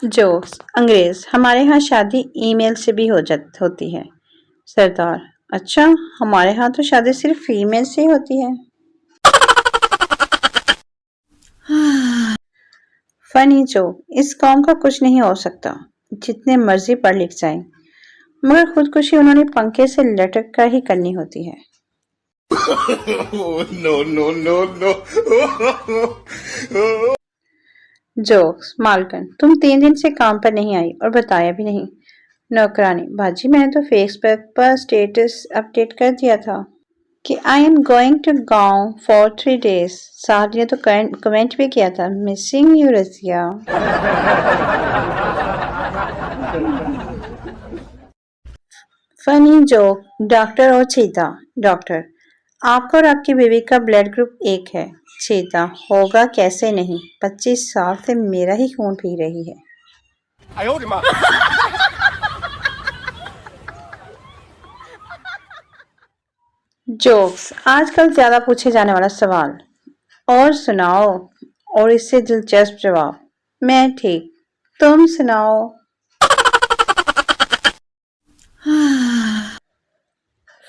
Jokes अंग्रेज हमारे यहाँ शादी ईमेल से भी होती है। सरदार अच्छा, हमारे यहाँ तो शादी सिर्फ फीमेल से ही होती है। फनी जोक इस कौम का कुछ नहीं हो सकता, जितने मर्जी पढ़ लिख जाए, मगर खुदकुशी उन्होंने पंखे से लटक कर ही करनी होती है। no, no, no, no. Jokes मालकन तुम 3 दिन से काम पर नहीं आई और बताया भी नहीं। नौकरानी बाजी मैंने तो फेसबुक पर स्टेटस अपडेट कर दिया था कि आई एम गोइंग टू गांव फॉर 3 days। साहब ने तो कमेंट भी किया था मिसिंग यू रसिया। फनी जोक डॉक्टर और चीता। डॉक्टर आपका और आपकी बीवी का ब्लड ग्रुप एक है। चीता होगा कैसे नहीं, 25 साल से मेरा ही खून पी रही है। जोक्स आजकल ज्यादा पूछे जाने वाला सवाल, और सुनाओ, और इससे दिलचस्प जवाब। मैं ठीक, तुम सुनाओ।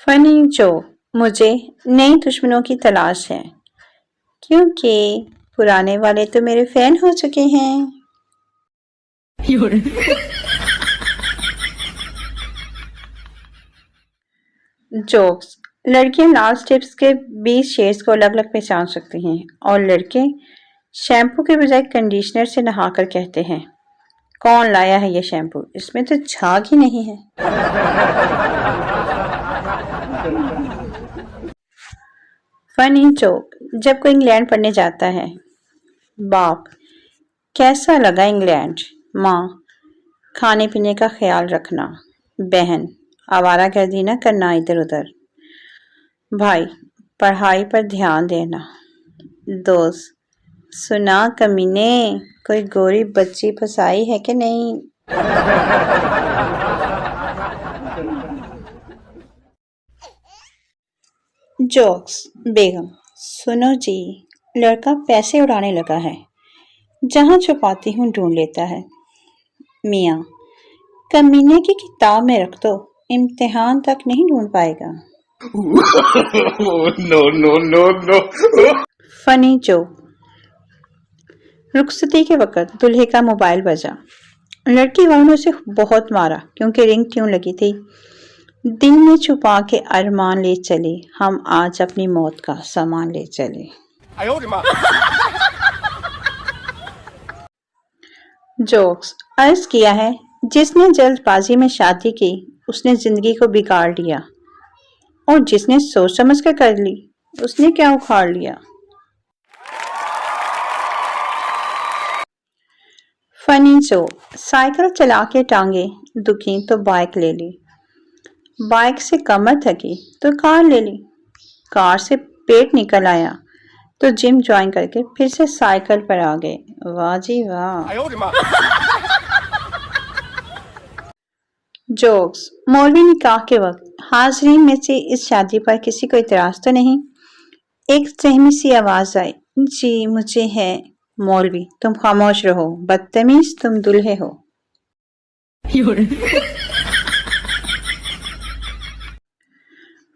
फनी जोक मुझे नई दुश्मनों की तलाश है, क्योंकि पुराने वाले तो मेरे फैन हो चुके हैं। जोक्स लड़कियां लाल स्टेप्स के 20 शेड्स को अलग अलग पहचान सकती हैं, और लड़के शैम्पू के बजाय कंडीशनर से नहाकर कहते हैं कौन लाया है ये शैम्पू, इसमें तो झाग ही नहीं है। फनी जोक जब कोई इंग्लैंड पढ़ने जाता है। बाप कैसा लगा इंग्लैंड। माँ खाने पीने का ख्याल रखना। बहन आवारागर्दी न करना इधर उधर। भाई पढ़ाई पर ध्यान देना। दोस्त सुना कमीने, कोई गोरी बच्ची फसाई है कि नहीं। जोक्स बेगम सुनो जी, लड़का पैसे उड़ाने लगा है, जहां छुपाती हूँ ढूंढ लेता है। मियाँ कमीने की किताब में रख दो, इम्तिहान तक नहीं ढूंढ पाएगा। no, no, no, no. Funny joke रुखसती के वक्त दूल्हे का मोबाइल बजा। लड़की वालों ने उसे बहुत मारा क्योंकि रिंग ट्यून लगी थी। दिल में छुपा के अरमान ले चले, हम आज अपनी मौत का सामान ले चले। जोक्स अर्ज किया है जिसने जल्दबाजी में शादी की उसने जिंदगी को बिगाड़ लिया, और जिसने सोच समझ कर कर ली उसने क्या उखाड़ लिया। फनी जोक साइकिल चला के टांगे दुखी तो बाइक ले ली, बाइक से कमर थकी तो कार ले ली, कार से पेट निकल आया तो जिम ज्वाइन करके फिर से साइकिल पर आ गए। वाह जी वाह। जोक्स मौलवी निकाह के वक्त हाजरीन में से इस शादी पर किसी को इतराज तो नहीं। एक सहमी सी आवाज आई, जी मुझे है। मौलवी तुम खामोश रहो, बदतमीज तुम दुल्हे हो।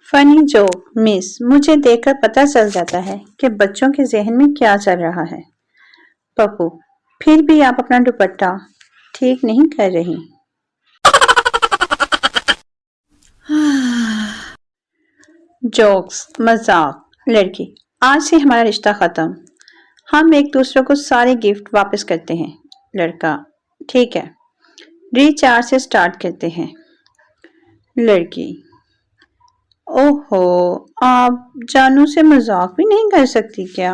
फनी जोक मिस मुझे देखकर पता चल जाता है कि बच्चों के जहन में क्या चल रहा है। पप्पू फिर भी आप अपना दुपट्टा ठीक नहीं कर रही। जोक्स मजाक लड़की आज से हमारा रिश्ता खत्म, हम एक दूसरे को सारे गिफ्ट वापस करते हैं। लड़का ठीक है, रिचार्ज से स्टार्ट करते हैं। लड़की ओहो आप जानू से मजाक भी नहीं कर सकती क्या।